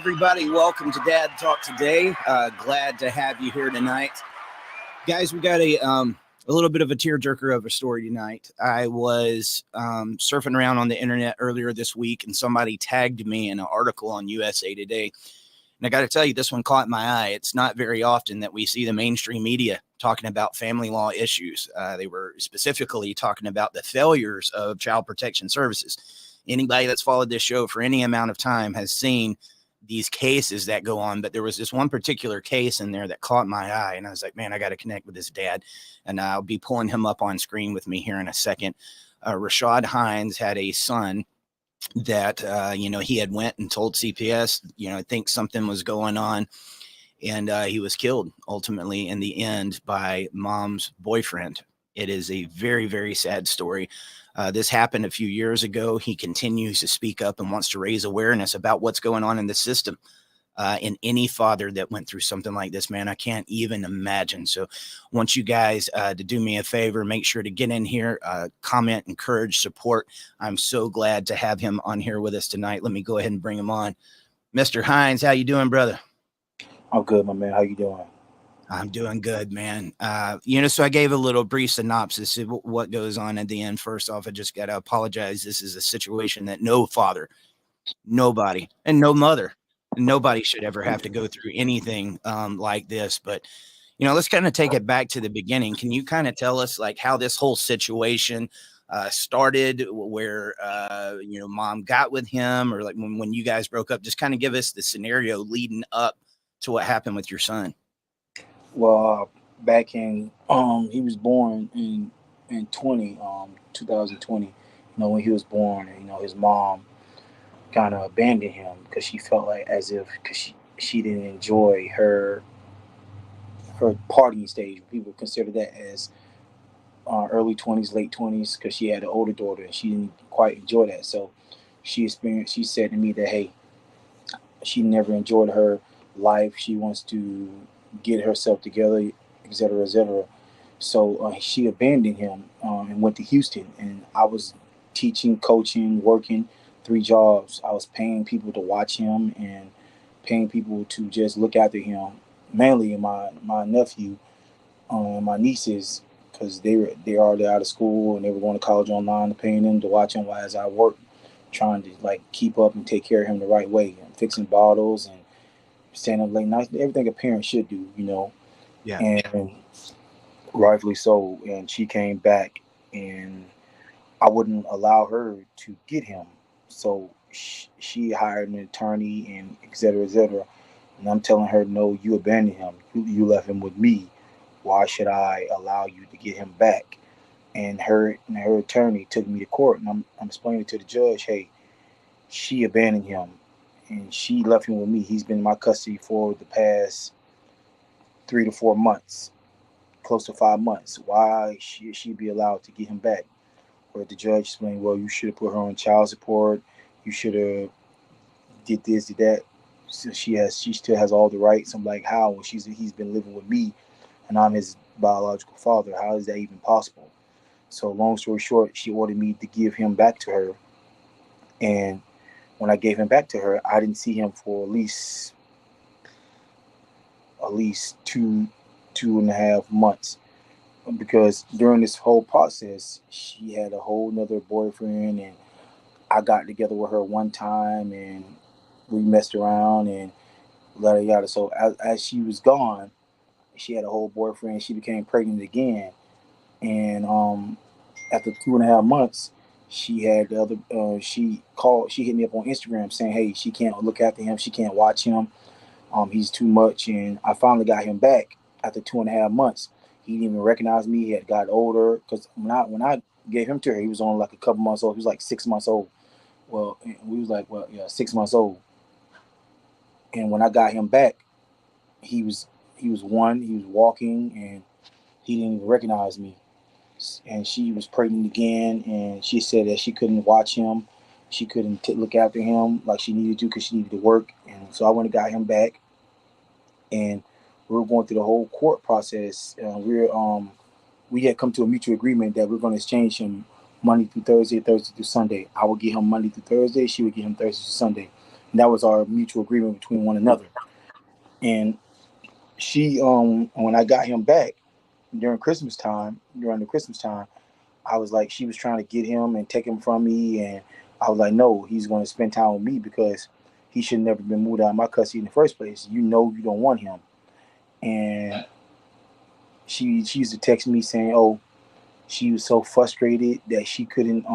everybody? Welcome to Dad Talk today. Glad to have you here tonight. Guys, we got a little bit of a tearjerker of a story tonight. I was surfing around on the internet earlier this week, and somebody tagged me in an article on USA Today. And I got to tell you, this one caught my eye. It's not very often that we see the mainstream media talking about family law issues. They were specifically talking about the failures of child protection services. Anybody that's followed this show for any amount of time has seen these cases that go on, but there was this one particular case in there that caught my eye, and I was like, man, I got to connect with this dad, and I'll be pulling him up on screen with me here in a second. Rashawd Hines had a son that, he had went and told CPS, I think something was going on, and he was killed ultimately in the end by mom's boyfriend. It is a very, very sad story. This happened a few years ago. He continues to speak up and wants to raise awareness about what's going on in the system. And any father that went through something like this, man, I can't even imagine. So I want you guys to do me a favor, make sure to get in here, comment, encourage, support. I'm so glad to have him on here with us tonight. Let me go ahead and bring him on. Mr. Hines, how you doing, brother? I'm good, my man. How you doing? I'm doing good, man. So I gave a little brief synopsis of what goes on at the end. First off, I just got to apologize. This is a situation that no father, nobody, and no mother, nobody should ever have to go through anything like this. But, let's kind of take it back to the beginning. Can you kind of tell us like how this whole situation started, where, mom got with him, or like when you guys broke up? Just kind of give us the scenario leading up to what happened with your son. Well, back in he was born in 2020. When he was born, his mom kind of abandoned him because she felt like as if because she didn't enjoy her partying stage. People consider that as early 20s, late 20s, because she had an older daughter and she didn't quite enjoy that. So she said to me that hey, she never enjoyed her life. She wants to get herself together, etc., etc. So she abandoned him and went to Houston. And I was teaching, coaching, working 3 jobs. I was paying people to watch him and paying people to just look after him. Mainly my nephew and my nieces, because they are out of school and they were going to college online, paying them to watch him while as I worked, trying to like keep up and take care of him the right way, fixing bottles and staying up late nights, everything a parent should do. Yeah. And rightfully so. And she came back, and I wouldn't allow her to get him. So she hired an attorney and et cetera, et cetera. And I'm telling her, no, you abandoned him. You left him with me. Why should I allow you to get him back? And her attorney took me to court, and I'm explaining to the judge, hey, she abandoned him and she left him with me. He's been in my custody for the past 3 to 4 months, close to 5 months. Why should she be allowed to get him back? Where the judge explained, well, you should have put her on child support. You should have did this, did that. So she still has all the rights. I'm like, how? When he's been living with me, and I'm his biological father. How is that even possible? So long story short, she ordered me to give him back to her, and when I gave him back to her, I didn't see him for at least 2.5 months, because during this whole process, she had a whole nother boyfriend, and I got together with her one time, and we messed around and yada yada. So as she was gone, she had a whole boyfriend. She became pregnant again, and after 2.5 months, she had the other. She hit me up on Instagram saying, "Hey, she can't look after him. She can't watch him. He's too much." And I finally got him back after 2.5 months. He didn't even recognize me. He had got older because when I gave him to her, he was only like a couple months old. He was like 6 months old. Well, we was like, well, yeah, 6 months old. And when I got him back, he was one. He was walking, and he didn't even recognize me. And she was pregnant again, and she said that she couldn't watch him. She couldn't look after him like she needed to because she needed to work. And so I went and got him back, and we were going through the whole court process. We had come to a mutual agreement that we are going to exchange him Monday through Thursday, Thursday through Sunday. I would get him Monday through Thursday. She would get him Thursday to Sunday. And that was our mutual agreement between one another. And she, when I got him back during the Christmas time, I was like, she was trying to get him and take him from me, and I was like, no, he's going to spend time with me because he should never been moved out of my custody in the first place. You know, you don't want him. And she used to text me saying, oh, she was so frustrated that she couldn't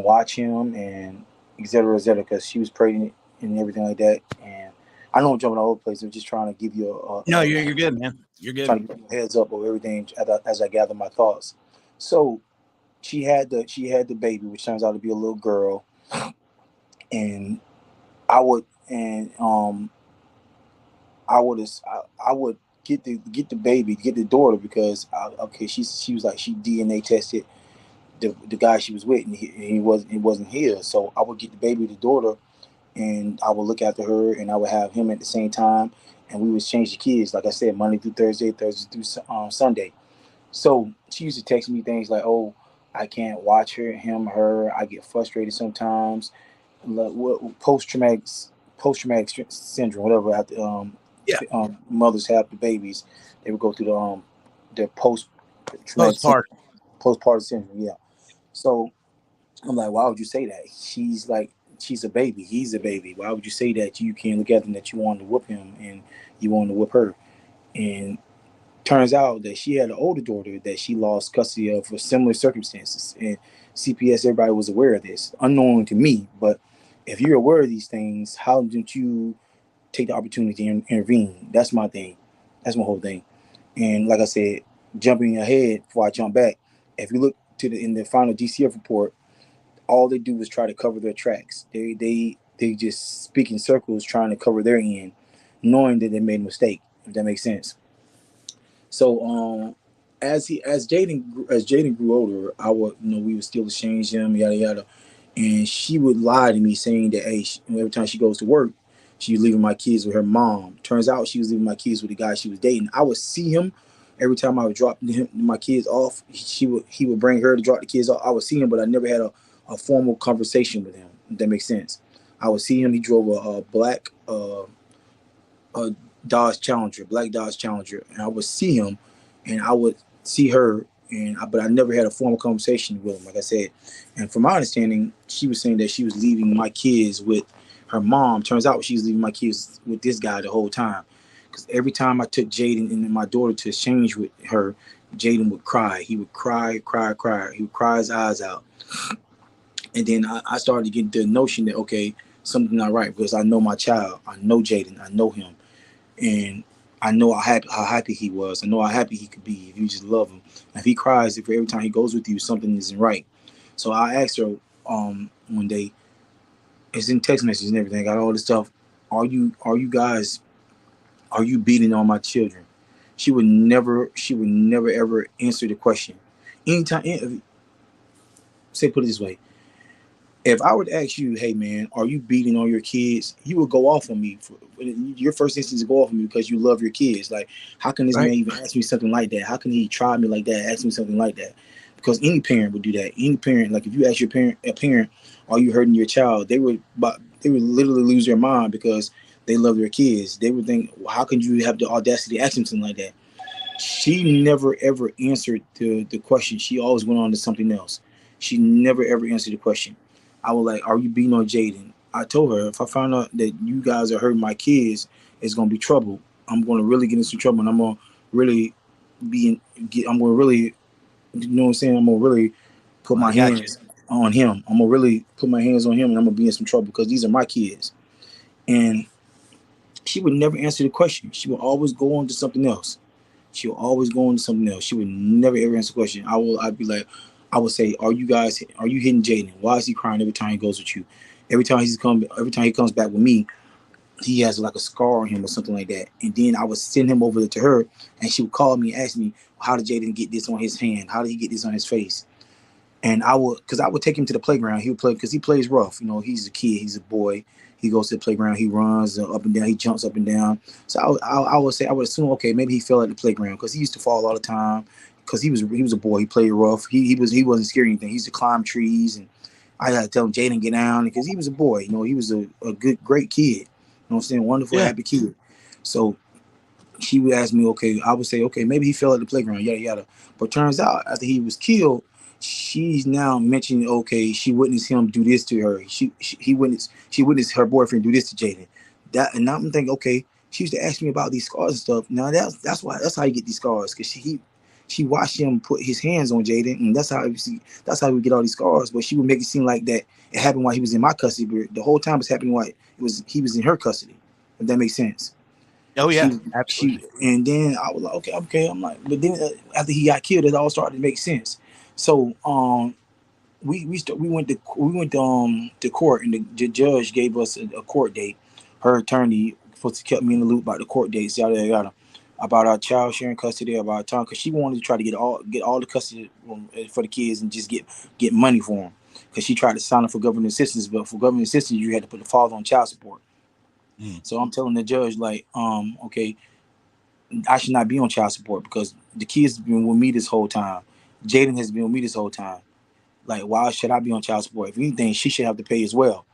watch him and et cetera, because she was pregnant and everything like that. And I know I'm jumping all over the place. I'm just trying to give you No, you're good, man. You're good. trying to give you a heads up of everything as I gather my thoughts. So she had the baby, which turns out to be a little girl, and I would get the baby, get the daughter because okay, she was like she DNA tested the guy she was with, and he wasn't here. So I would get the baby, the daughter, and I would look after her, and I would have him at the same time, and we would change the kids, like I said, Monday through Thursday, Thursday through Sunday. So she used to text me things like, "Oh, I can't watch her. I get frustrated sometimes. Post traumatic syndrome, whatever. After Yeah. mothers have the babies, they would go through their traumatic Postpartum. postpartum syndrome. Yeah. So I'm like, why would you say that? She's like, she's a baby. He's a baby. Why would you say that? You can't look at him that you wanted to whoop him and you wanted to whoop her. And turns out that she had an older daughter that she lost custody of for similar circumstances. And CPS, everybody was aware of this, unknown to me. But if you're aware of these things, how didn't you take the opportunity to intervene? That's my thing. That's my whole thing. And like I said, jumping ahead before I jump back, if you look in the final DCF report, all they do is try to cover their tracks. They just speak in circles trying to cover their end, knowing that they made a mistake. If that makes sense. So as Jaden grew older, I would we would still exchange him, yada yada, and she would lie to me saying that hey, every time she goes to work, she's leaving my kids with her mom. Turns out she was leaving my kids with the guy she was dating. I would see him every time I would drop my kids off. He would bring her to drop the kids off. I would see him, but I never had a formal conversation with him. If that makes sense. I would see him. He drove a black a Dodge Challenger, black Dodge Challenger, and I would see him, and I would see her, but I never had a formal conversation with him, like I said. And from my understanding, she was saying that she was leaving my kids with her mom. Turns out she was leaving my kids with this guy the whole time, because every time I took Jaden and my daughter to exchange with her, Jaden would cry. He would cry, cry, cry. He would cry his eyes out. And then I started to get the notion that okay, something not right because I know my child, I know Jaden, I know him, and I know how happy he was. I know how happy he could be if you just love him. And if he cries, if every time he goes with you, something isn't right. So I asked her one day, it's in text messages and everything, I got all this stuff. Are you beating on my children? She would never ever answer the question. Anytime, say put it this way, if I were to ask you, hey man, are you beating on your kids? You would go off on me. Your first instinct is to go off on me because you love your kids. Like, how can this Right. man even ask me something like that? How can he try me like that? Ask me something like that? Because any parent would do that. Any parent, like if you ask a parent, are you hurting your child? They would literally lose their mind because they love their kids. They would think, well, how can you have the audacity to ask them something like that? She never ever answered the question. She always went on to something else. She never ever answered the question. I was like, "Are you beating on Jaden?" I told her if I find out that you guys are hurting my kids, it's gonna be trouble. I'm gonna really get into trouble, and I'm gonna really I'm gonna really, you know what I'm saying? I'm gonna really put Well, my I got you. hands on him. I'm gonna really put my hands on him, and I'm gonna be in some trouble because these are my kids. And she would never answer the question. She would always go on to something else. She'll always go into something else. She would never ever answer the question. I'd be like, I would say, are you hitting Jaden? Why is he crying every time he goes with you? Every time he comes back with me, he has like a scar on him or something like that. And then I would send him over to her, and she would call me and ask me, how did Jaden get this on his hand? How did he get this on his face? And because I would take him to the playground. He would play because he plays rough. He's a kid. He's a boy. He goes to the playground. He runs up and down. He jumps up and down. So I would say I would assume okay maybe he fell at the playground because he used to fall all the time because he was a boy. He played rough. He wasn't scared of anything. He used to climb trees and I had to tell him, Jaden, get down, because he was a boy. He was a good, great kid. You know what I'm saying? Wonderful, Yeah. happy kid. So she would ask me, okay, I would say, okay, maybe he fell at the playground, yada yada. But turns out after he was killed, she's now mentioning, okay, she witnessed him do this to her. She witnessed her boyfriend do this to Jaden. And now I'm thinking, okay, she used to ask me about these scars and stuff. Now that's how you get these scars, because she watched him put his hands on Jaden, and that's how we get all these scars. But she would make it seem like that it happened while he was in my custody, but the whole time it's happening while he was in her custody. If that makes sense. Oh yeah, She absolutely. and then I was like, okay. I'm like, but then after he got killed, it all started to make sense. So we went to court, and the judge gave us a court date. Her attorney supposed to kept me in the loop about the court dates, yada yada yada, about our child sharing custody, about our time, because she wanted to try to get all the custody for the kids and just get money for them. Because she tried to sign up for government assistance, but for government assistance you had to put the father on child support. Mm. So I'm telling the judge, like, okay, I should not be on child support because the kids have been with me this whole time. Jaden has been with me this whole time. Like, why should I be on child support? If anything, she should have to pay as well.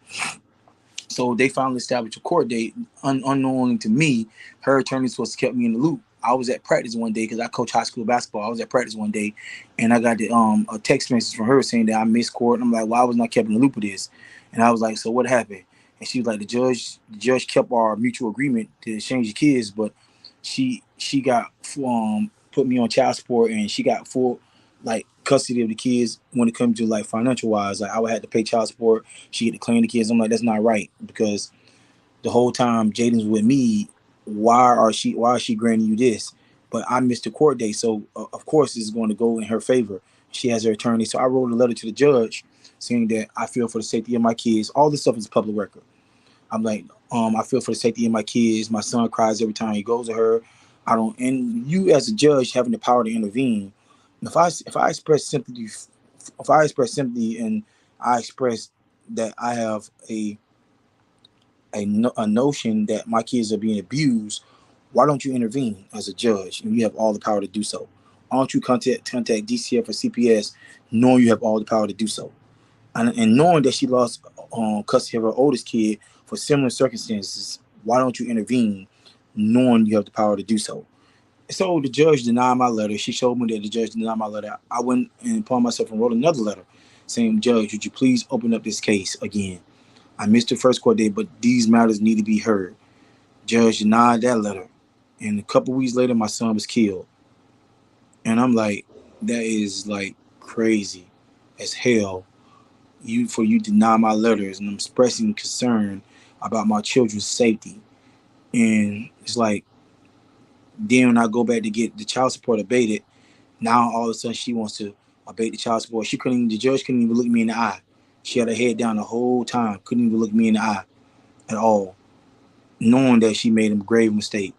So they finally established a court date. Unknowing to me, her attorney was supposed to keep me in the loop. I was at practice one day because I coach high school basketball. I was at practice one day, and I got a text message from her saying that I missed court. And I'm like, why was not kept in the loop of this? And I was like, so what happened? And she was like, the judge kept our mutual agreement to exchange the kids, but she got put me on child support, and she got full like custody of the kids when it comes to like financial wise. Like, I would have to pay child support, she get to claim the kids. I'm like, that's not right, because the whole time Jaden's with me, why is she granting you this? But I missed the court date, so of course it's going to go in her favor. She has her attorney, so I wrote a letter to the judge saying that I feel for the safety of my kids. All this stuff is public record. I'm like, I feel for the safety of my kids. My son cries every time he goes to her. I don't, and you as a judge having the power to intervene. If I express sympathy, and I express that I have a notion that my kids are being abused, why don't you intervene as a judge? And you have all the power to do so. Why don't you contact DCF or CPS, knowing you have all the power to do so, and knowing that she lost custody of her oldest kid for similar circumstances? Why don't you intervene, knowing you have the power to do so? So the judge denied my letter. She showed me that the judge denied my letter. I went and upon myself and wrote another letter saying, Judge, would you please open up this case again? I missed the first court date, but these matters need to be heard. Judge denied that letter. And a couple weeks later, my son was killed. And I'm like, that is like crazy as hell. You deny my letters, and I'm expressing concern about my children's safety. And it's like, then when I go back to get the child support abated, now all of a sudden she wants to abate the child support. The judge couldn't even look me in the eye. She had her head down the whole time, couldn't even look me in the eye at all, knowing that she made a grave mistake.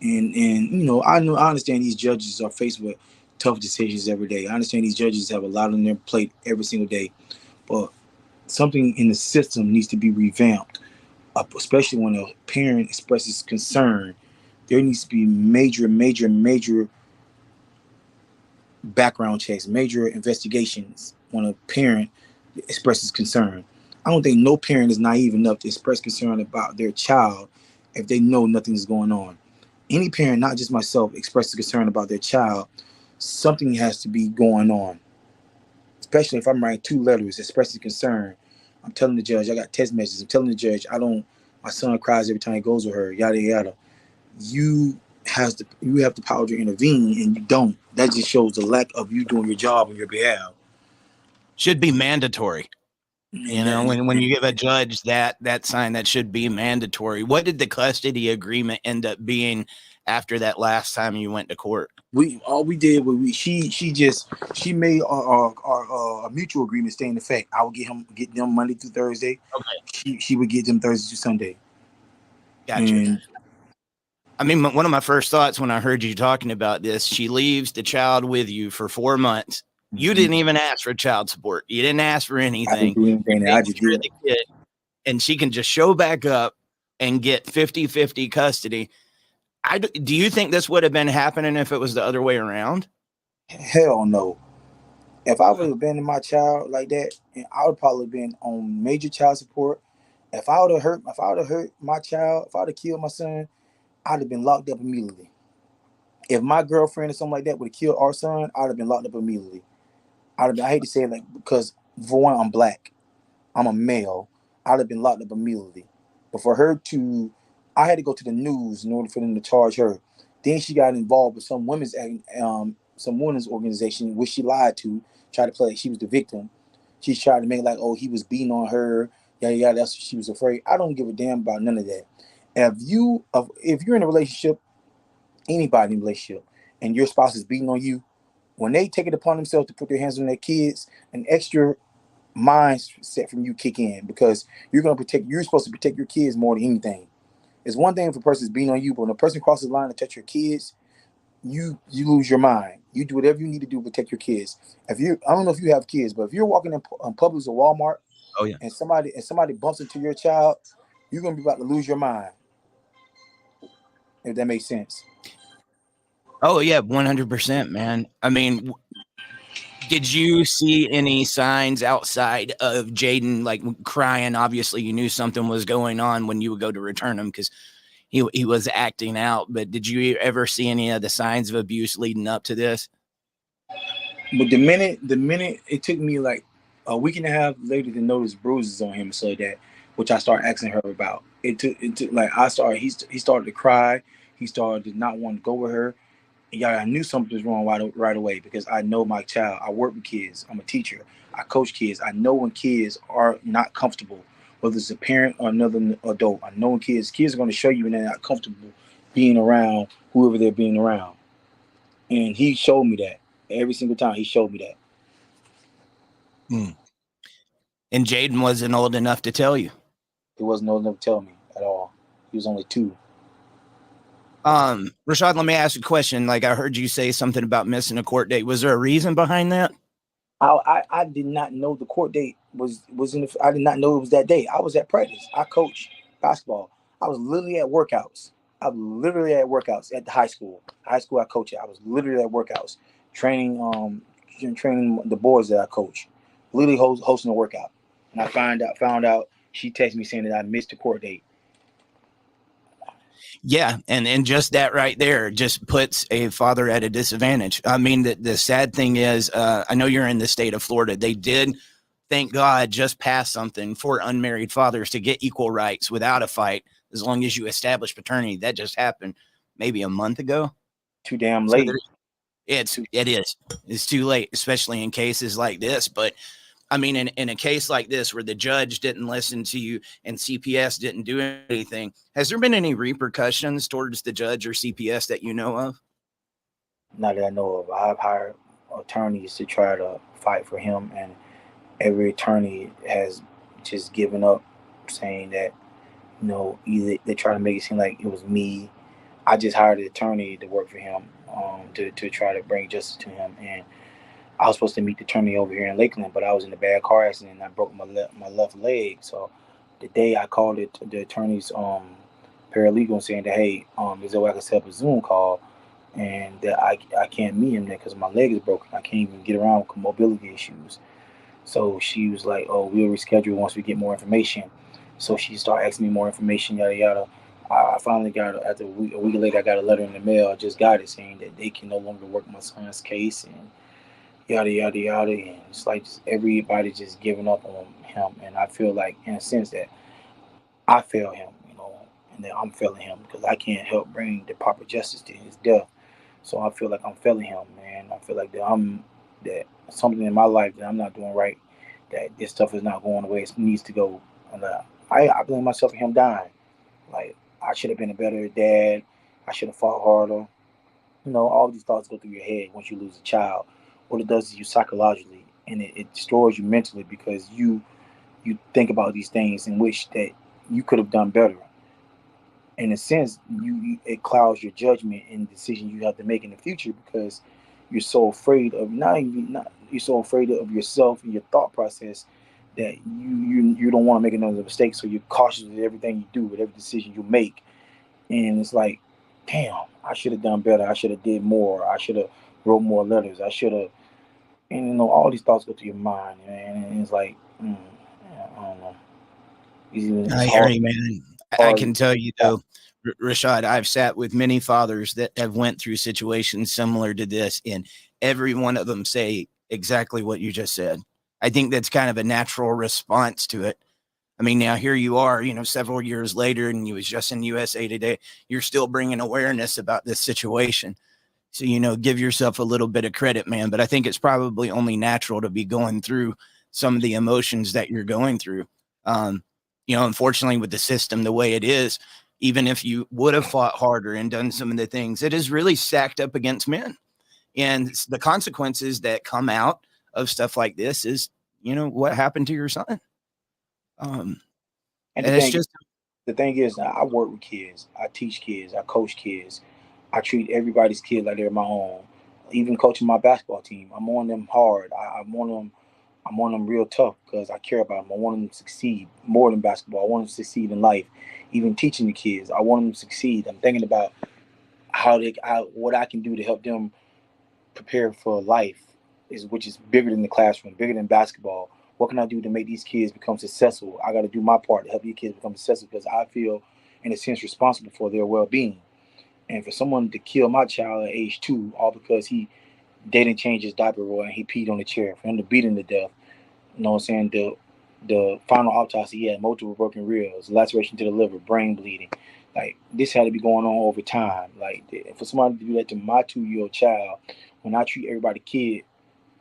And I understand these judges are faced with tough decisions every day. I understand these judges have a lot on their plate every single day, but something in the system needs to be revamped, especially when a parent expresses concern. There needs to be major, major, major background checks, major investigations when a parent expresses concern. I don't think no parent is naive enough to express concern about their child if they know nothing's going on. Any parent, not just myself, expresses concern about their child, something has to be going on. Especially if I'm writing two letters expressing concern. I'm telling the judge, I got text messages. I'm telling the judge, my son cries every time he goes with her, yada yada. You have the power to intervene, and you don't. That just shows the lack of you doing your job on your behalf. Should be mandatory. And that, When you give a judge that sign, that should be mandatory. What did the custody agreement end up being after that last time you went to court? we did was she made our mutual agreement stay in effect. I would get them Monday through Thursday. Okay, She would get them Thursday to Sunday. gotcha. And I mean, one of my first thoughts when I heard you talking about this, she leaves the child with you for 4 months. You didn't even ask for child support. You didn't ask for I didn't anything. do anything. You I take just care of did. the kid, and she can just show back up and get 50-50 custody. Do you think this would have been happening if it was the other way around? Hell no. If I would have abandoned my child like that, and I would probably been on major child support. If I would have hurt my child, if I would have killed my son, I'd have been locked up immediately. If my girlfriend or something like that would have killed our son, I'd have been locked up immediately. I hate to say it, like, because for one, I'm black, I'm a male, I'd have been locked up immediately. But for her to, I had to go to the news in order for them to charge her. Then she got involved with some women's organization, which she lied to, tried to play like she was the victim. She tried to make like, oh, he was beating on her, yada yada. That's what she was afraid. I don't give a damn about none of that. If you're in a relationship, anybody in a relationship, and your spouse is beating on you, when they take it upon themselves to put their hands on their kids, an extra mindset from you kick in, because you're supposed to protect your kids more than anything. It's one thing if a person's beating on you, but when a person crosses the line to touch your kids, you lose your mind. You do whatever you need to do to protect your kids. If you I don't know if you have kids, but if you're walking in Publix or Walmart Oh yeah. and somebody bumps into your child, you're gonna be about to lose your mind. If that makes sense. Oh yeah, 100%, man. I mean, did you see any signs outside of Jaden like crying? Obviously, you knew something was going on when you would go to return him because he was acting out. But did you ever see any of the signs of abuse leading up to this? But the minute it took me like a week and a half later to notice bruises on him, so that which I started asking her about. It took like he started to cry. He started to not want to go with her. And yeah, I knew something was wrong right away because I know my child. I work with kids. I'm a teacher. I coach kids. I know when kids are not comfortable, whether it's a parent or another adult. I know when kids are going to show you when they're not comfortable being around whoever they're being around. And he showed me that every single time. He showed me that. Hmm. And Jaden wasn't old enough to tell you. He wasn't old enough to tell me at all. He was only 2. Rashawd, let me ask you a question. Like I heard you say something about missing a court date. Was there a reason behind that? I did not know the court date was in. I did not know it was that day. I was at practice. I coach basketball. I was literally at workouts. I was literally at workouts at the high school. High school I coach at. I was literally at workouts, training training the boys that I coach. Literally hosting a workout, and I found out she texted me saying that I missed the court date. Yeah, and just that right there just puts a father at a disadvantage. I mean, the sad thing is, I know you're in the state of Florida. They did, thank God, just pass something for unmarried fathers to get equal rights without a fight, as long as you establish paternity. That just happened maybe a month ago. Too damn So late. it's too late, especially in cases like this. But I mean, in a case like this where the judge didn't listen to you and CPS didn't do anything, has there been any repercussions towards the judge or CPS that you know of? Not that I know of. I've hired attorneys to try to fight for him, and every attorney has just given up, saying that either they try to make it seem like it was me. I just hired an attorney to work for him, to try to bring justice to him, and I was supposed to meet the attorney over here in Lakeland, but I was in a bad car accident and I broke my left leg. So the day I called the attorney's paralegal saying that, hey, is there a way I can set up a Zoom call, and that I can't meet him there because my leg is broken. I can't even get around with mobility issues. So she was like, "Oh, we'll reschedule once we get more information." So she started asking me more information, yada yada. I finally got, after a week later, I got a letter in the mail. I just got it saying that they can no longer work my son's case, and yada yada yada. And it's like just everybody just giving up on him. And I feel like, in a sense, that I fail him, and that I'm failing him because I can't help bring the proper justice to his death. So I feel like I'm failing him, man. I feel like that something in my life that I'm not doing right, that this stuff is not going the way it needs to go. And I blame myself for him dying. Like, I should have been a better dad. I should have fought harder. All these thoughts go through your head once you lose a child. What it does is you psychologically, and it destroys you mentally because you think about these things and wish that you could have done better. In a sense, it clouds your judgment and decision you have to make in the future because you're so afraid of not you're so afraid of yourself and your thought process that you don't want to make another mistake. So you're cautious with everything you do, with every decision you make. And it's like, damn, I should have done better. I should have did more. I should have wrote more letters. I should have, And all these thoughts go through your mind, man. And it's like, yeah, I don't know. It's I hear hard. you, man. I Hard. can tell you though, Rashad, I've sat with many fathers that have went through situations similar to this, and every one of them say exactly what you just said. I think that's kind of a natural response to it. I mean, now here you are, several years later, and you was just in USA Today. You're still bringing awareness about this situation. So, give yourself a little bit of credit, man. But I think it's probably only natural to be going through some of the emotions that you're going through. Um, Unfortunately, with the system the way it is, even if you would have fought harder and done some of the things, it is really stacked up against men. And the consequences that come out of stuff like this is, what happened to your son. Um, And and it's just, the thing is, I work with kids. I teach kids. I coach kids. I treat everybody's kid like they're my own. Even coaching my basketball team, I'm on them hard. I'm on them. I'm on them real tough because I care about them. I want them to succeed more than basketball. I want them to succeed in life. Even teaching the kids, I want them to succeed. I'm thinking about what I can do to help them prepare for life, which is bigger than the classroom, bigger than basketball. What can I do to make these kids become successful? I got to do my part to help these kids become successful because I feel, in a sense, responsible for their well-being. And for someone to kill my child at age 2, all because they didn't change his diaper roll and he peed on the chair, for him to beat him to death, you know what I'm saying? The final autopsy, he had multiple broken ribs, laceration to the liver, brain bleeding. Like, this had to be going on over time. Like, for somebody to do that to my 2-year-old child, when I treat everybody kid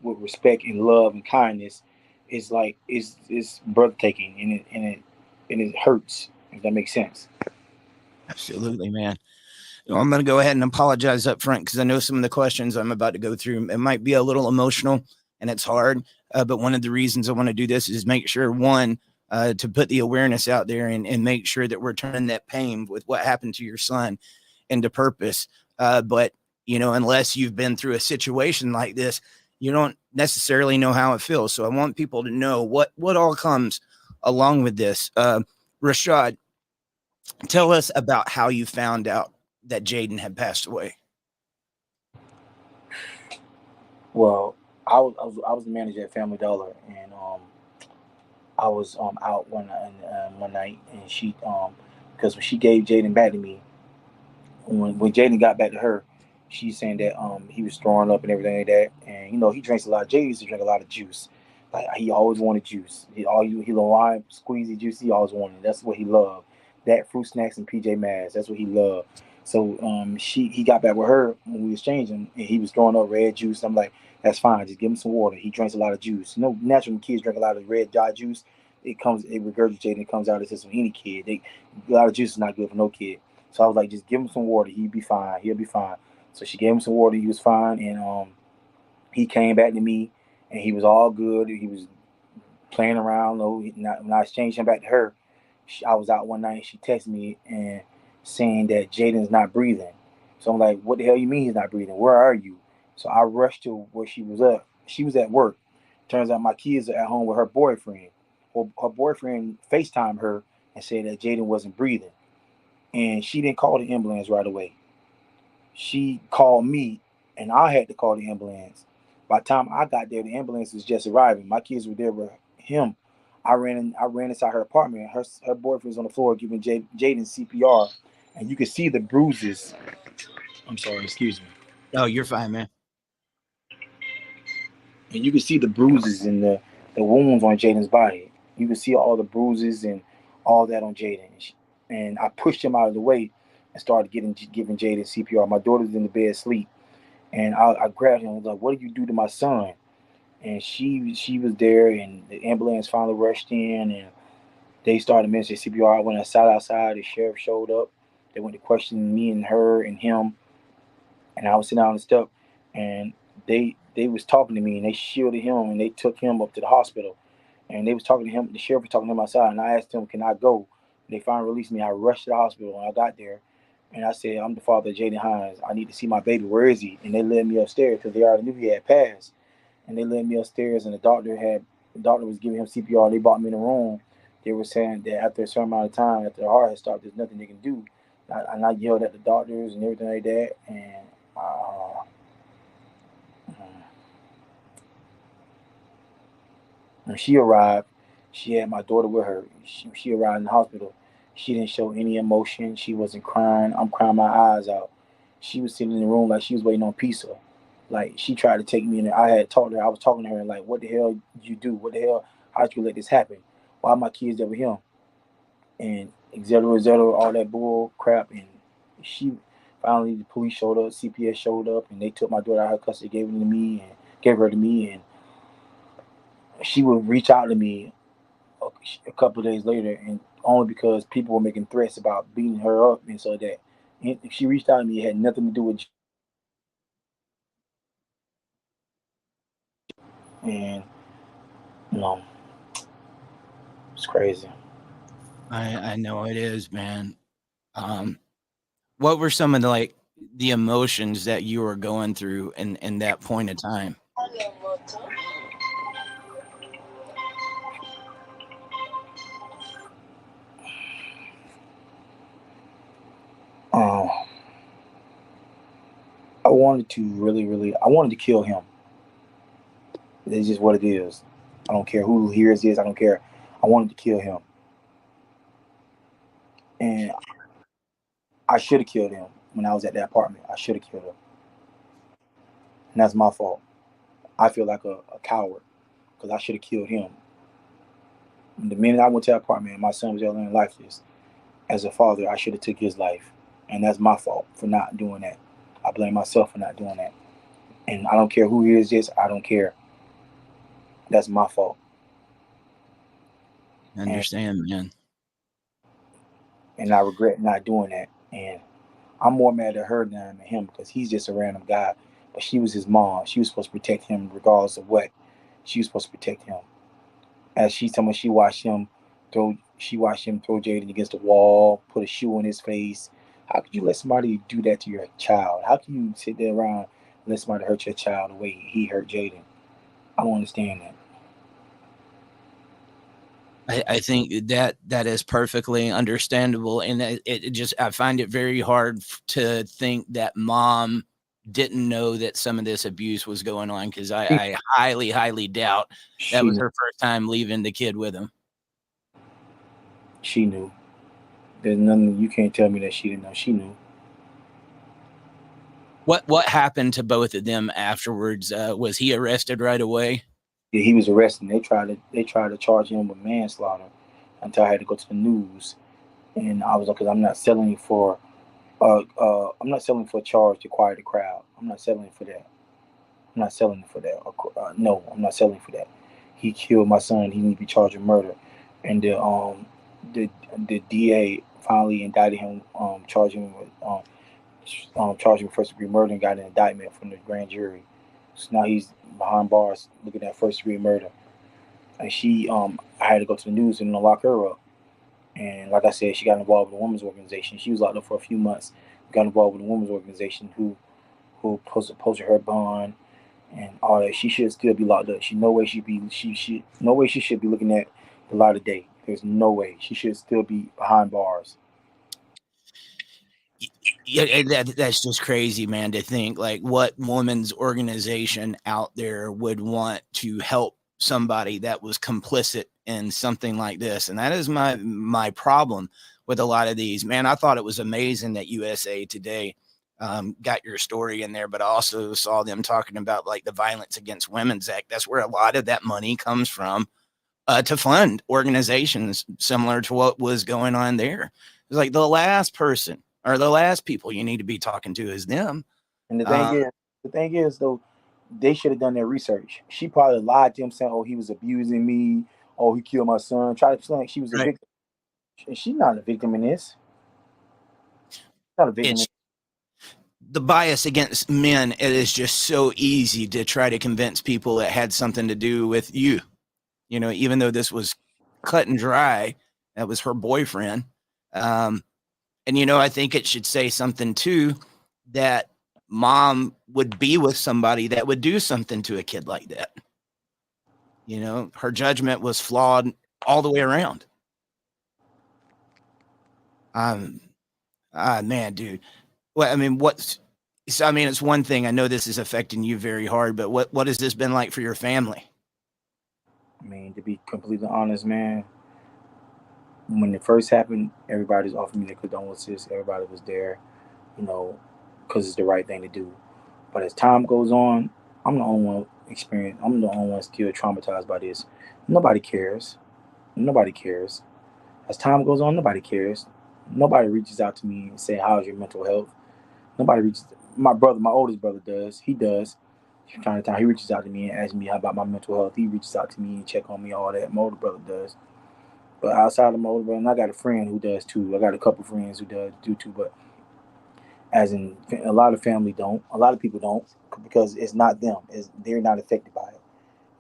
with respect and love and kindness, it's like it's breathtaking, and it hurts, if that makes sense. absolutely, man. I'm going to go ahead and apologize up front because I know some of the questions I'm about to go through, it might be a little emotional and it's hard. But one of the reasons I want to do this is make sure, one, to put the awareness out there and make sure that we're turning that pain with what happened to your son into purpose. But, unless you've been through a situation like this, you don't necessarily know how it feels. So I want people to know what all comes along with this. Rashad, tell us about how you found out that Jaden had passed away. Well, I was the manager at Family Dollar, and I was out one night, and she because when she gave Jaden back to me, when Jaden got back to her, she's saying that he was throwing up and everything like that, and he drinks a lot. Jaden used to drink a lot of juice. Like, he always wanted juice. He lime squeezy juice. He always wanted. That's what he loved. That fruit snacks and PJ Masks. That's what he loved. So he got back with her when we was changing, and he was throwing up red juice. I'm like, that's fine. Just give him some water. He drinks a lot of juice. Naturally, when kids drink a lot of red dye juice, it regurgitates and it comes out of the system. Any kid, a lot of juice is not good for no kid. So I was like, just give him some water. He'll be fine. He'll be fine. So she gave him some water. He was fine, and he came back to me, and he was all good. He was playing around. No, when I changed him back to her, I was out one night, and she texted me and saying that Jaden's not breathing. So I'm like, what the hell you mean he's not breathing? Where are you? So I rushed to where she was at. She was at work. Turns out my kids are at home with her boyfriend. Well, her boyfriend FaceTimed her and said that Jaden wasn't breathing, and she didn't call the ambulance right away. She called me, and I had to call the ambulance. By the time I got there, the ambulance was just arriving. My kids were there with him. I ran inside her apartment. Her boyfriend was on the floor giving Jaden CPR, and you could see the bruises. I'm sorry, excuse me. Oh, you're fine, man. And you could see the bruises and the wounds on Jaden's body. You could see all the bruises and all that on Jaden. And I pushed him out of the way and started giving Jaden CPR. My daughter's in the bed asleep, and I grabbed him and was like, "What did you do to my son?" And she was there, and the ambulance finally rushed in, and they started administering CPR. When I sat outside, the sheriff showed up. They went to question me and her and him, and I was sitting down on the step, and they was talking to me, and they shielded him, and they took him up to the hospital, and they was talking to him. The sheriff was talking to him outside, and I asked him, "Can I go?" They finally released me. I rushed to the hospital, and I got there, and I said, "I'm the father of Jaden Hines. I need to see my baby. Where is he?" And they led me upstairs because they already knew he had passed, and they led me upstairs, and the doctor was giving him CPR. They brought me in the room. They were saying that after a certain amount of time, after the heart had stopped, there's nothing they can do. And I yelled at the doctors and everything like that, and uh, When she arrived, she had my daughter with her. She arrived in the hospital. She didn't show any emotion. She wasn't crying. I'm crying my eyes out. She was sitting in the room like she was waiting on pizza. Like she tried to take me in there. I had talked to her. I was talking to her like, "What the hell did you do? What the hell? How did you let this happen? Why my kids there with him?" And et cetera, all that bull crap. And she finally, the police showed up, CPS showed up, and they took my daughter out of her custody, gave her to me, and she would reach out to me a couple of days later, and only because people were making threats about beating her up, and so that she reached out to me, it had nothing to do with, and you know, it's crazy. I know it is, man. Um, what were some of the emotions that you were going through in that point of time? Um, I wanted to I wanted to kill him. It's just what it is. I don't care who hears this. I don't care. I wanted to kill him, and I should have killed him when I was at that apartment. I should have killed him, and that's my fault. I feel like a coward because I should have killed him. The minute I went to that apartment, and my son was yelling lifeless. As a father, I should have took his life, and that's my fault for not doing that. I blame myself for not doing that, and I don't care who hears this. I don't care. That's my fault, I and understand, man. I regret not doing that. And I'm more mad at her than at him because he's just a random guy. But she was his mom. She was supposed to protect him regardless of what. She was supposed to protect him. As she told me, she watched him throw Jaden against the wall, put a shoe in his face. How could you let somebody do that to your child? How can you sit there around and let somebody hurt your child the way he hurt Jaden? I don't understand that. I think that is perfectly understandable, and it just I find it very hard to think that mom didn't know that some of this abuse was going on because She, I highly doubt that she was knew. her first time leaving the kid with him. She knew. There's nothing you can't tell me that she didn't know. She knew. What happened to both of them afterwards? Was he arrested right away? Yeah, he was arrested. They tried to charge him with manslaughter until I had to go to the news. And I was like, because I'm not selling for a charge to quiet the crowd. I'm not selling for that. I'm not selling for that. No, I'm not selling for that. He killed my son. He need to be charged with murder, and the the DA finally indicted him, charging with first degree murder, and got an indictment from the grand jury. So now he's behind bars looking at first degree murder. And I had to go to the news and lock her up. And like I said, she got involved with a women's organization. She was locked up for a few months. Got involved with a women's organization who posted her bond and all that. She should still be locked up. No way she should be looking at the light of day. There's no way she should still be behind bars. Yeah, that's just crazy, man, to think like what woman's organization out there would want to help somebody that was complicit in something like this. And that is my problem with a lot of these. Man, I thought it was amazing that USA Today got your story in there, but I also saw them talking about like the Violence Against Women's Act. That's where a lot of that money comes from to fund organizations similar to what was going on there. It's like the last person or the last people you need to be talking to is them. And Uh, the thing is though, they should have done their research. She probably lied to him saying, "Oh, he was abusing me. Oh, he killed my son." Try to explain like she was a right. victim. She's not a victim in this. She's not a victim. It's the bias against men. It is just so easy to try to convince people that had something to do with you. You know, even though this was cut and dry, that was her boyfriend. Um, and I think it should say something too that mom would be with somebody that would do something to a kid like that. Her judgment was flawed all the way around. Um, man, dude. Well, I mean, it's one thing. I know this is affecting you very hard, but what has this been like for your family? I mean, to be completely honest, man, when it first happened, everybody's offering me their condolences. Everybody was there, you know, because it's the right thing to do. But as time goes on, I'm the only one experience. I'm the only one still traumatized by this. Nobody cares. Nobody cares. As time goes on, nobody cares. Nobody reaches out to me and say, "How's your mental health?" Nobody reaches. My brother, my oldest brother, does. He does. From time to time, he reaches out to me and asks me how about my mental health. He reaches out to me and check on me, all that. My older brother does. But outside of my older brother, and I got a friend who does too. I got a couple friends who do too. But as in, a lot of family don't. A lot of people don't because it's not them. They're not affected by it.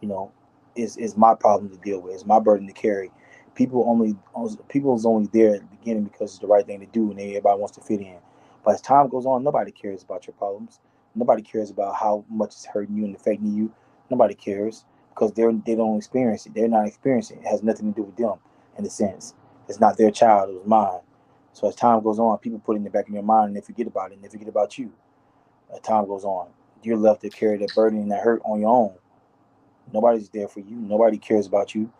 You know, is my problem to deal with. It's my burden to carry. People's only there at the beginning because it's the right thing to do, and everybody wants to fit in. But as time goes on, nobody cares about your problems. Nobody cares about how much it's hurting you and affecting you. Nobody cares because they don't experience it. They're not experiencing it. It has nothing to do with them in a sense. It's not their child. It was mine. So as time goes on, people put it in the back of your mind and they forget about it and they forget about you. As time goes on, you're left to carry that burden and that hurt on your own. Nobody's there for you. Nobody cares about you.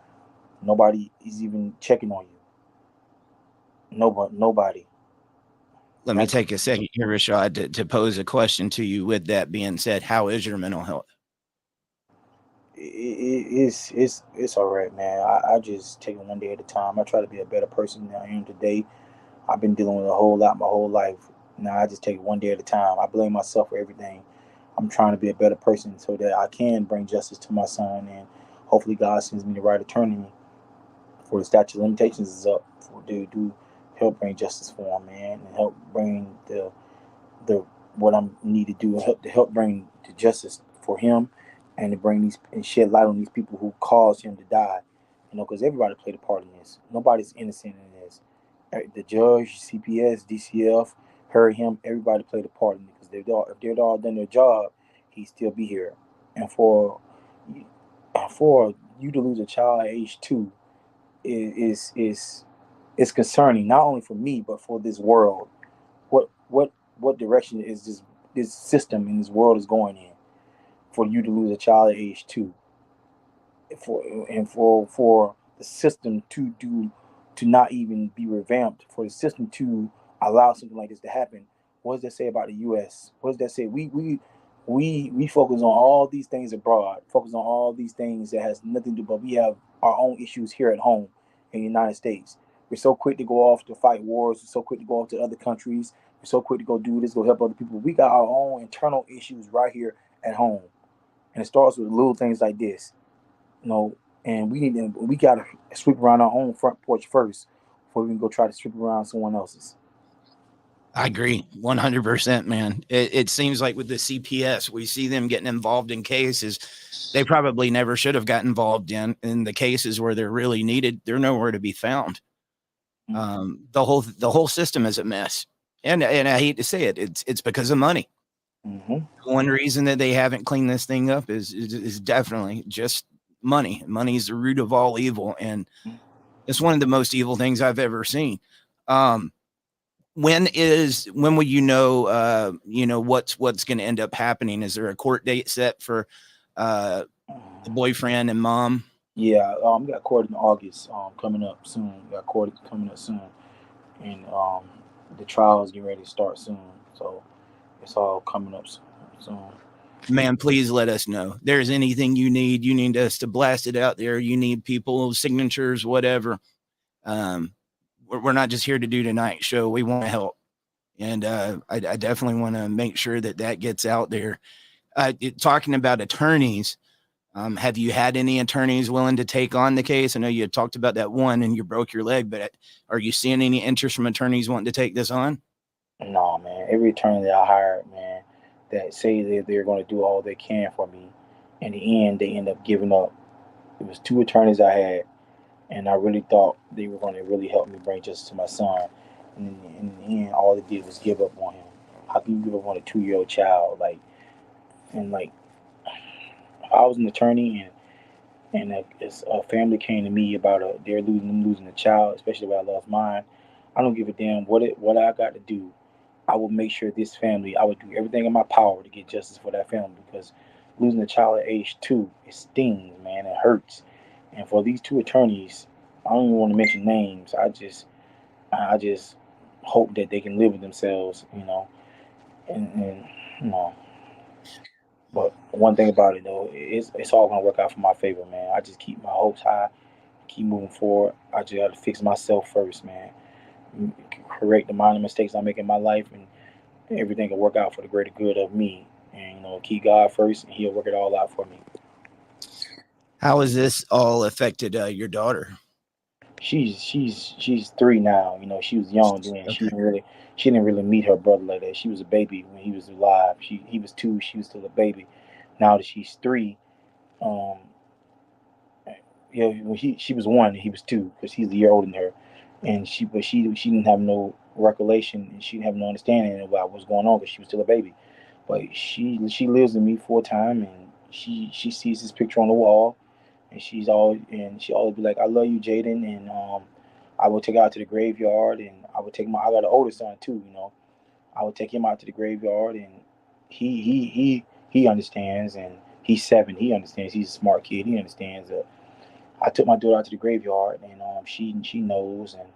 Nobody is even checking on you. Nobody. Let me That's take a second here, Rashawd, to pose a question to you. With that being said, how is your mental health? it's all right, man. I just take it one day at a time. I try to be a better person than I am today. I've been dealing with a whole lot my whole life. Now I just take it one day at a time. I blame myself for everything. I'm trying to be a better person so that I can bring justice to my son, and hopefully God sends me the right attorney for the statute of limitations is up for to do help bring justice for him, man, and help bring the what I need to do help bring the justice for him, and to bring these and shed light on these people who caused him to die. You know, because everybody played a part in this. Nobody's innocent in this. The judge, CPS, DCF, heard him. Everybody played a part in it because if they'd all done their job, he'd still be here. And for you to lose a child at age 2 is concerning not only for me but for this world. What direction is this system in this world is going in for you to lose a child at age 2, for for the system to not even be revamped, for the system to allow something like this to happen. What does that say about the U.S.? What does that say? We focus on all these things abroad, focus on all these things that has nothing to do, but we have our own issues here at home in the United States. We're so quick to go off to fight wars. We're so quick to go off to other countries. We're so quick to go do this, go help other people. We got our own internal issues right here at home, and it starts with little things like this, you know. And we gotta sweep around our own front porch first before we can go try to sweep around someone else's. I agree 100%, man. It seems like with the CPS, we see them getting involved in cases they probably never should have got involved in the cases where they're really needed. They're nowhere to be found. The whole system is a mess, and I hate to say it, it's because of money. Mm-hmm. One reason that they haven't cleaned this thing up is definitely just money. Money is the root of all evil, and it's one of the most evil things I've ever seen. Um, when will what's going to end up happening? Is there a court date set for uh, the boyfriend and mom? Yeah, got court in August, coming up soon. Got court coming up soon, and the trials getting ready to start soon. So it's all coming up soon. Man, please let us know. There's anything you need us to blast it out there. You need people, signatures, whatever. Um, we're not just here to do tonight's show. We want to help. And I definitely want to make sure that gets out there. Talking about attorneys, have you had any attorneys willing to take on the case? I know you had talked about that one and you broke your leg, but are you seeing any interest from attorneys wanting to take this on? No, man. Every attorney that I hired, man, that say that they're going to do all they can for me, in the end, they end up giving up. It was 2 attorneys I had, and I really thought they were going to really help me bring justice to my son. And in the end, all they did was give up on him. How can you give up on a 2-year-old child? Like, I was an attorney, and a family came to me about they're losing a child, especially when I lost mine. I don't give a damn what I got to do. I will make sure this family. I would do everything in my power to get justice for that family because losing a child at age 2, it stings, man. It hurts. And for these two attorneys, I don't even want to mention names. I just hope that they can live with themselves, and you know. But one thing about it though, it's all gonna work out for my favor, man. I just keep my hopes high, keep moving forward. I just gotta fix myself first, man. Correct the minor mistakes I make in my life, and everything will work out for the greater good of me. And keep God first, and He'll work it all out for me. How has this all affected your daughter? She's 3 now. She was young then. She Okay. didn't really she didn't really meet her brother like that. She was a baby when he was alive. He was 2. She was still a baby. Now that she's 3, um, when she was 1, and he was 2 because he's a year older than her, and she didn't have no recollection, and she didn't have no understanding about what's going on because she was still a baby. But she lives in me full time, and she sees his picture on the wall, and she always be like, "I love you, Jaden," and I would take her out to the graveyard, and I got an older son too, I would take him out to the graveyard, and he understands, and he's 7, he understands, he's a smart kid, he understands that I took my daughter out to the graveyard, and she knows, and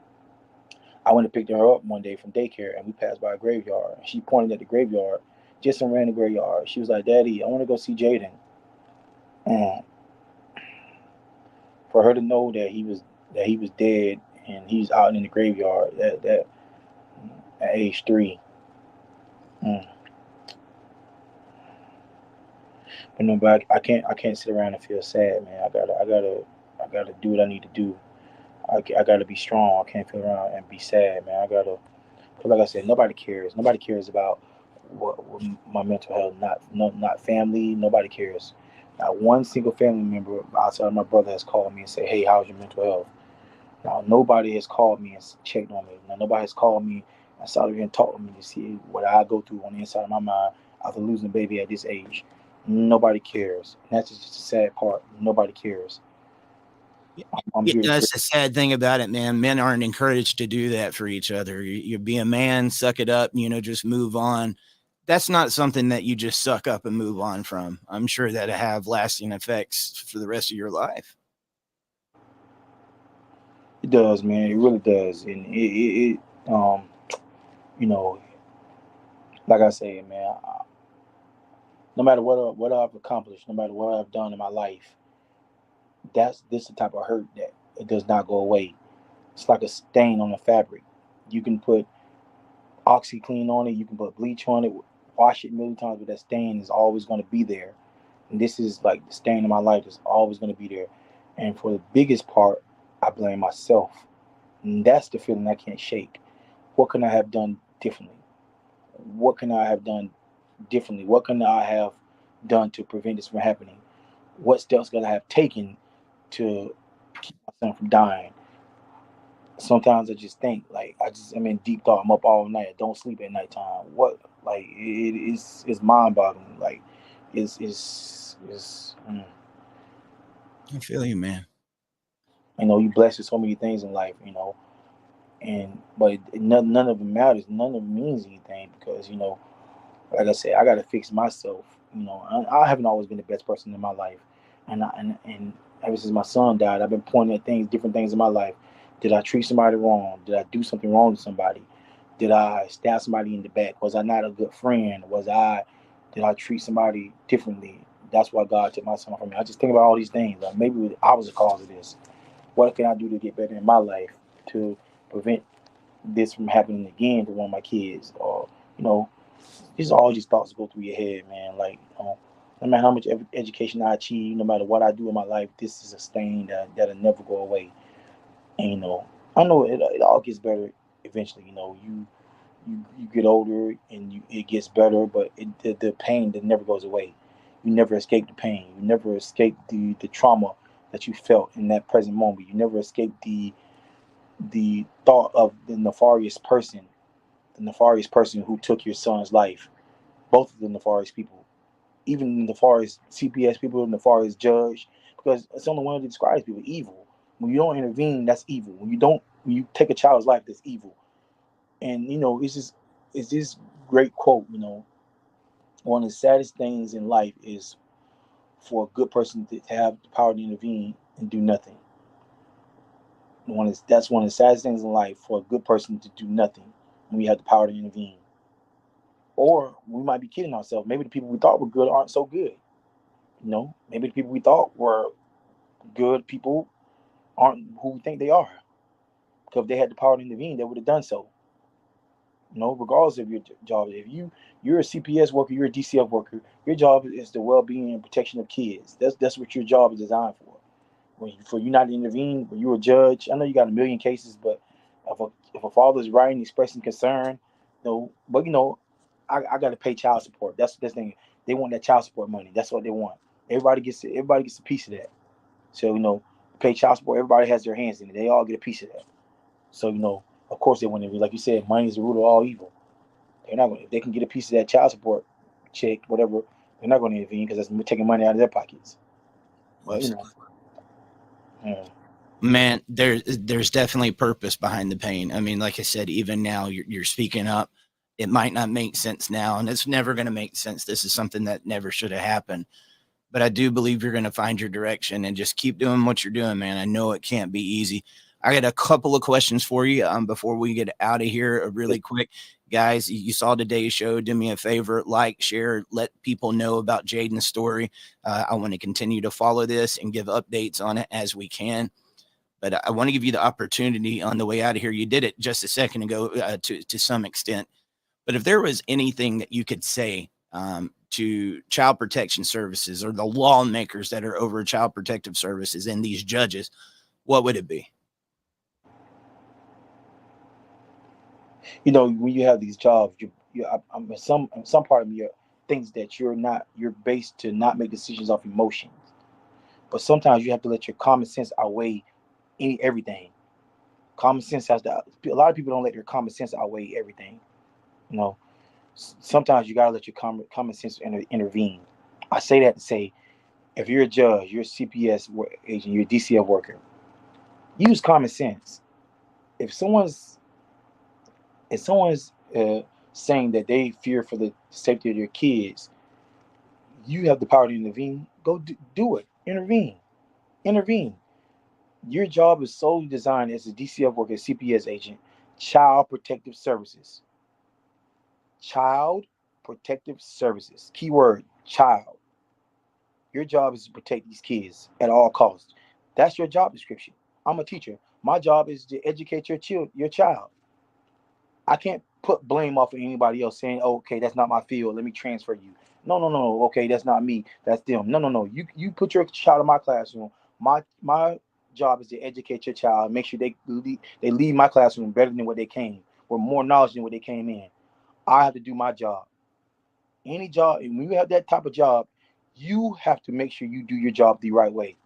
I went and picked her up one day from daycare, and we passed by a graveyard. She pointed at the graveyard, just some random graveyard. She was like, "Daddy, I want to go see Jaden." And for her to know that he was dead and he's out in the graveyard at age 3. Mm. But no, but I can't sit around and feel sad, man. I gotta do what I need to do. I gotta be strong. I can't feel around and be sad, man. I gotta, cause like I said, nobody cares. Nobody cares about what my mental health. Not family. Nobody cares. Not one single family member outside of my brother has called me and said, "Hey, how's your mental health?" Now, nobody has called me and checked on me. Now, nobody has called me and started here and talked to me to see what I go through on the inside of my mind after losing a baby at this age. Nobody cares. And that's just the sad part. Nobody cares. I'm Yeah, here to that's tell the sad thing about it, man. Men aren't encouraged to do that for each other. You be a man, suck it up, just move on. That's not something that you just suck up and move on from. I'm sure that'll have lasting effects for the rest of your life. it does, man. It really does. And you know, like I say, man, no matter what I've accomplished, no matter what I've done in my life, this the type of hurt that it does not go away. It's like a stain on the fabric. You can put OxyClean on it. You can put bleach on it. Wash it a million times, but that stain is always going to be there. And this is like the stain in my life is always going to be there. And for the biggest part, I blame myself. And that's the feeling I can't shake. What can I have done differently? What can I have done differently? What can I have done to prevent this from happening? What steps can I have taken to keep my son from dying? Sometimes I just think like I'm in deep thought. I'm up all night. I don't sleep at nighttime. What like it's mind boggling. Like I feel you, man. you blessed with so many things in life. And but none of it matters. None of it means anything because like I said, I got to fix myself. I haven't always been the best person in my life, and ever since my son died, I've been pointing at different things in my life. Did I treat somebody wrong? Did I do something wrong to somebody? Did I stab somebody in the back? Was I not a good friend? Did I treat somebody differently? That's why God took my son from me. I just think about all these things. Like maybe I was the cause of this. What can I do to get better in my life to prevent this from happening again to one of my kids? Or you know, these are all just thoughts that go through your head, man. Like, no matter how much education I achieve, no matter what I do in my life, this is a stain that'll never go away. And I know it all gets better eventually. You get older and it gets better, but the pain that never goes away. You never escape the pain. You never escape the trauma that you felt in that present moment. You never escape the thought of the nefarious person who took your son's life. Both of the nefarious people, even the nefarious CPS people, the nefarious judge, because it's the only one that describes people evil. When you don't intervene, that's evil. When you take a child's life, that's evil. And it's this great quote. One of the saddest things in life is for a good person to have the power to intervene, and do nothing. That's one of the saddest things in life for a good person to do nothing when we have the power to intervene. Or we might be kidding ourselves. Maybe the people we thought were good aren't so good. Maybe the people we thought were good people aren't who we think they are. Because if they had the power to intervene, they would have done so. Regardless of your job. If you're a CPS worker, you're a DCF worker, your job is the well-being and protection of kids. That's what your job is designed for. For you not to intervene, when you're a judge, I know you got a million cases, but if a father's writing expressing concern, but I got to pay child support. That's the thing. They want that child support money. That's what they want. Everybody gets a piece of that. So pay child support. Everybody has their hands in it. They all get a piece of that. So of course they want to be, like you said, money is the root of all evil. They're not going. If they can get a piece of that child support check, whatever, they're not going to intervene because that's taking money out of their pockets. But yeah. Man, there's definitely purpose behind the pain. I mean, like I said, even now you're speaking up. It might not make sense now, and it's never going to make sense. This is something that never should have happened. But I do believe you're going to find your direction and just keep doing what you're doing, man. I know it can't be easy. I got a couple of questions for you before we get out of here really quick. Guys, you saw today's show. Do me a favor, like, share, let people know about Jaden's story. I want to continue to follow this and give updates on it as we can. But I want to give you the opportunity on the way out of here. You did it just a second ago to some extent. But if there was anything that you could say to child protection services or the lawmakers that are over child protective services and these judges, what would it be? When you have these jobs, I'm some part of me thinks that you're based to not make decisions off emotions, but sometimes you have to let your common sense outweigh everything. Common sense has to. A lot of people don't let their common sense outweigh everything. You know, Sometimes you gotta let your common sense intervene. I say that to say, if you're a judge, you're a CPS agent, you're a DCF worker, use common sense. If someone's saying that they fear for the safety of their kids, you have the power to intervene. Go do it. Intervene. Your job is solely designed as a DCF worker, CPS agent, Child Protective Services. Child Protective Services. Keyword: child. Your job is to protect these kids at all costs. That's your job description. I'm a teacher. My job is to educate your child. I can't put blame off of anybody else saying, oh, okay, that's not my field. Let me transfer you. No, no, no. Okay, that's not me. That's them. No, no, no. You put your child in my classroom. My job is to educate your child, make sure they leave my classroom better than what they came, with more knowledge than what they came in. I have to do my job. Any job, and when you have that type of job, you have to make sure you do your job the right way.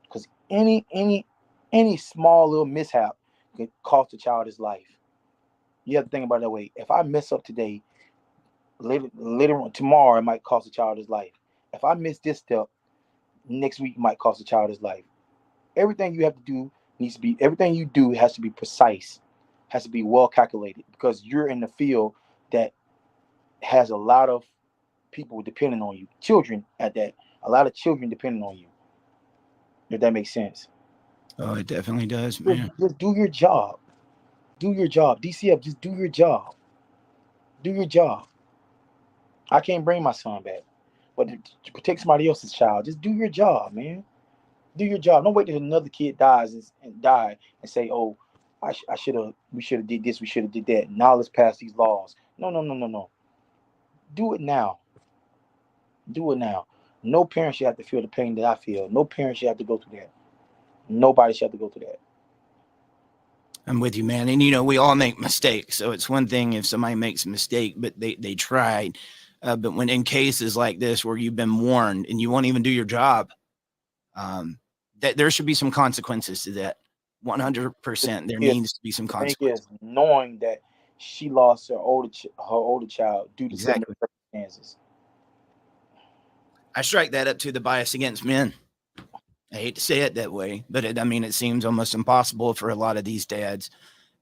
Because any small little mishap can cost a child his life. You have to think about it that way. If I mess up today, later on tomorrow, it might cost a child his life. If I miss this step, next week might cost a child his life. Everything you have to do everything you do has to be precise, has to be well calculated because you're in the field that has a lot of people depending on you. Children at that, a lot of children depending on you. If that makes sense. Oh, it definitely does, man. Just do your job. Do your job. DCF, just do your job. Do your job. I can't bring my son back, but to protect somebody else's child, just do your job, man. Do your job. Don't wait till another kid dies and die and say, "Oh, I should have. We should have did this. We should have did that." Now let's pass these laws. No, no, no, no, no. Do it now. Do it now. No parent should have to feel the pain that I feel. No parent should have to go through that. Nobody should have to go through that. I'm with you, man. And we all make mistakes. So it's one thing if somebody makes a mistake, but they tried. But when in cases like this where you've been warned and you won't even do your job, that there should be some consequences to that. 100%. There Yes, needs to be some the thing consequences. is, knowing that she lost her older child due to similar Exactly. circumstances. I strike that up to the bias against men. I hate to say it that way, but it seems almost impossible for a lot of these dads.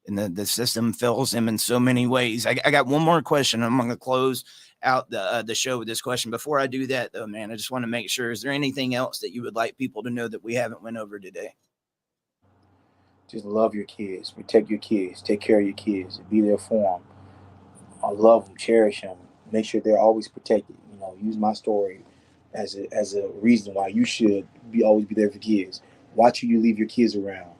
and the system fails him in so many ways. I got one more question. I'm going to close out the show with this question. Before I do that, though, man, I just want to make sure, is there anything else that you would like people to know that we haven't went over today? Just love your kids, protect your kids, take care of your kids, be there for them. I love them, cherish them, make sure they're always protected. You know, use my story as a reason why you should be always be there for kids. Watch who you leave your kids around.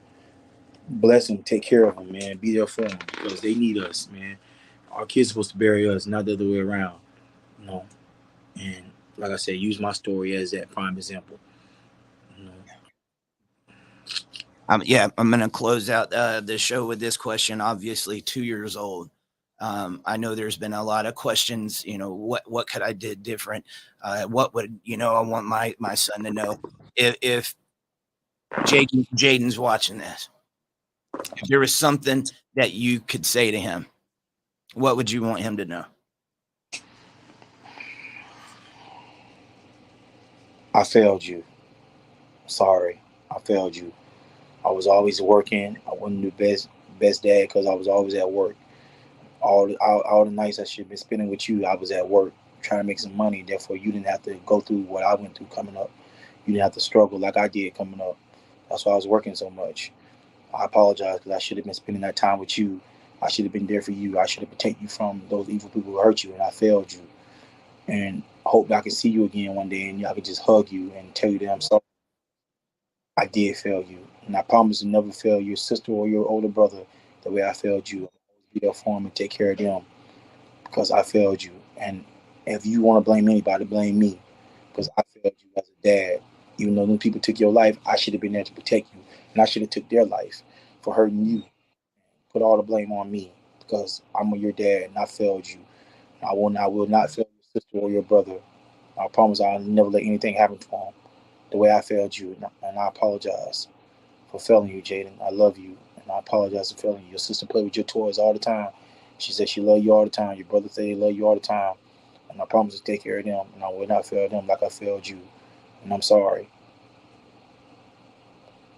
Bless them, take care of them, man. Be there for them because they need us, man. Our kids are supposed to bury us, not the other way around. You know, and like I said, use my story as that prime example. You know, Yeah, I'm going to close out the show with this question. Obviously, 2 years old. I know there's been a lot of questions. You know, what could I did different? What would I want my son to know? If Jaden's watching this, if there was something that you could say to him, what would you want him to know? I failed you. Sorry, I failed you. I was always working. I wasn't the best dad because I was always at work. All the nights I should have been spending with you, I was at work trying to make some money. Therefore, you didn't have to go through what I went through coming up. You didn't have to struggle like I did coming up. That's why I was working so much. I apologize because I should have been spending that time with you. I should have been there for you. I should have protected you from those evil people who hurt you, and I failed you. And I hope I can see you again one day, and I can just hug you and tell you that I'm sorry. I did fail you, and I promise to never fail your sister or your older brother the way I failed you. I'll always be there for them and take care of them because I failed you. And if you want to blame anybody, blame me because I failed you as a dad. Even though those people took your life, I should have been there to protect you, and I should have took their life for hurting you. Put all the blame on me because I'm your dad and I failed you. I will not fail your sister or your brother. I promise I'll never let anything happen to them the way I failed you, and I apologize for failing you, Jaden. I love you, and I apologize for failing you. Your sister played with your toys all the time. She said she loved you all the time. Your brother said he loved you all the time, and I promise to take care of them, and I will not fail them like I failed you. And I'm sorry.